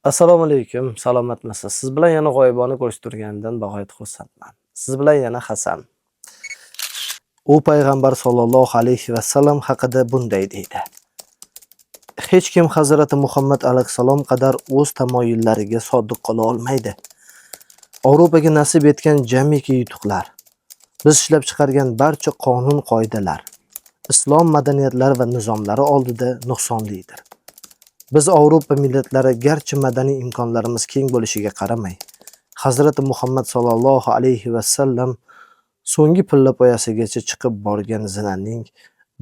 Assalomu alaykum, salomatmisiz? Siz bilan yana g'oyibona ko'rishtirganidan bag'oyat xursandman. Siz bilan yana Hasan. U payg'ambar sollallohu alayhi va sallam haqida bunday deydi: Hech kim Hazrati Muhammad alayhisalom qadar o'z tamoyillariga sodiq qola olmaydi. Avropaga nasib etgan jamiki yutuqlar, biz ishlab chiqargan barcha qonun-qoidalar, islom madaniyatlari va nizomlari oldida nuqsonlidir. Biz Avropa millatlari garchi madaniy imkonlarimiz keng bo'lishiga qaramay, Hazrati Muhammad sollallohu alayhi va sallam so'nggi pilla poyasigacha chiqib borgan zinaning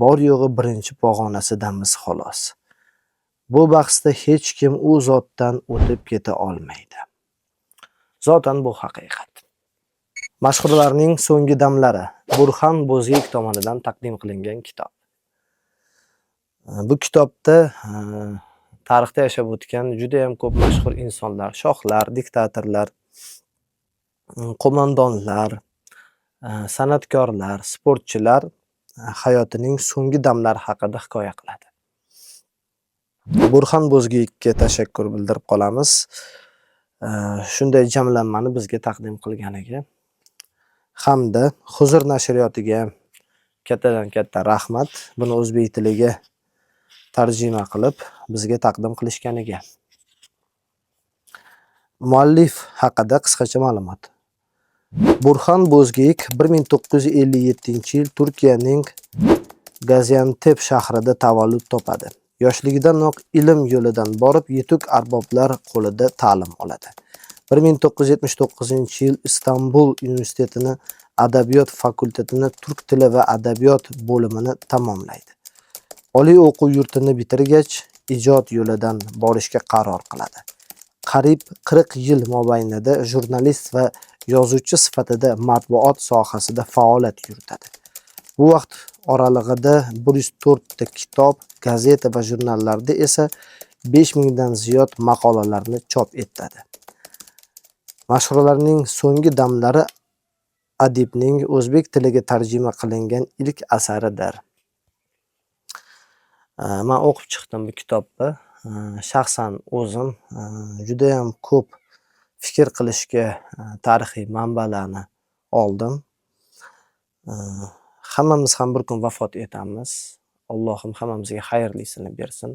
bor yo'g'i birinchi pog'onasidamiz xolos. Bu bahsda hech kim u zotdan o'tib keta olmaydi. Zotan bu haqiqat. Mashhurlarning so'nggi damlari Burxon Bo'zgek tomonidan taqdim qilingan kitob. Bu kitobda tarixda yashab o'tgan juda ham ko'p mashhur insonlar, shohlar, diktatorlar, qo'mondonlar, san'atkorlar, sportchilar hayotining so'nggi damlari haqida hikoya qiladi. Burxon Bo'zgekka tashakkur bildirib qolamiz. Shunday jamlanmani bizga taqdim qilganiga hamda Huzur nashriyotiga kattadan katta rahmat. Buni o'zbek tiliga tarjima qilib bizga taqdim qilishganiga. Muallif haqida qisqacha ma'lumot. Burxon Bo'zgek 1957-yil Turkiyaning Gaziantep shahrida tavallud topadi. Yoshligidanoq ilm yo'lidan borib, yetuk arboblar qo'lida ta'lim oladi. 1979-yil Istanbul universitetini adabiyot fakultetini turk tili va adabiyot bo'limini tamomlaydi. Oliy o'quv yurtini bitirgach, ijod yo'lidan borishga qaror qiladi. Qariyb 40 yil mobaynida jurnalist va yozuvchi sifatida matbuot sohasida faoliyat yuritadi. Bu vaqt oralig'ida 104 ta kitob, gazeta va jurnallarda esa 5000 dan ziyod maqolalarni chop etadi. Mashhurlarning so'nggi damlari adibning o'zbek tiliga tarjima qilingan ilk asaridir. Men o'qib chiqdim bu kitobni. Shaxsan o'zim juda ham ko'p fikr qilishga tarixiy manbalarni oldim. Hammamiz ham bir kun vafot etamiz. Allohim hammamizga xayrlisini bersin.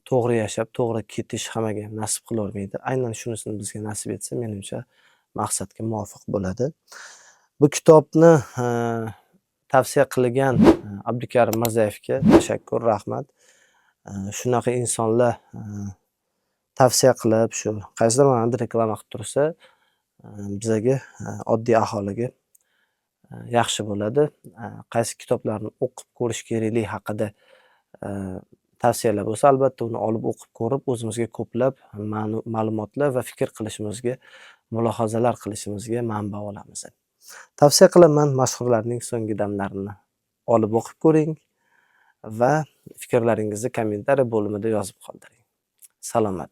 To'g'ri yashab, to'g'ri ketish hammaga nasib qilolmaydi. Aynan shunisini bizga nasib etsa, menimcha maqsadga muvofiq bo'ladi. Bu kitobni tavsiya qilgan Abdukarim Mirzayevga tashakkur, rahmat. Shunaqa insonlar tavsiya qilib, shu qaysidir ma'noda reklama qilib tursa, bizga oddiy aholiga yaxshi bo'ladi. Qaysi kitoblarni o'qib ko'rish kerakligi haqida tavsiyalar bo'lsa, albatta uni olib o'qib ko'rib, o'zimizga ko'plab ma'lumotlar va fikr qilishimizga, mulohazalar qilishimizga manba olamiz. Tavsiya qilaman, mashhurlarning so'nggi damlarini olib o'qib ko'ring va fikrlaringizni kommentariy bo'limida yozib qoldiring. Salomat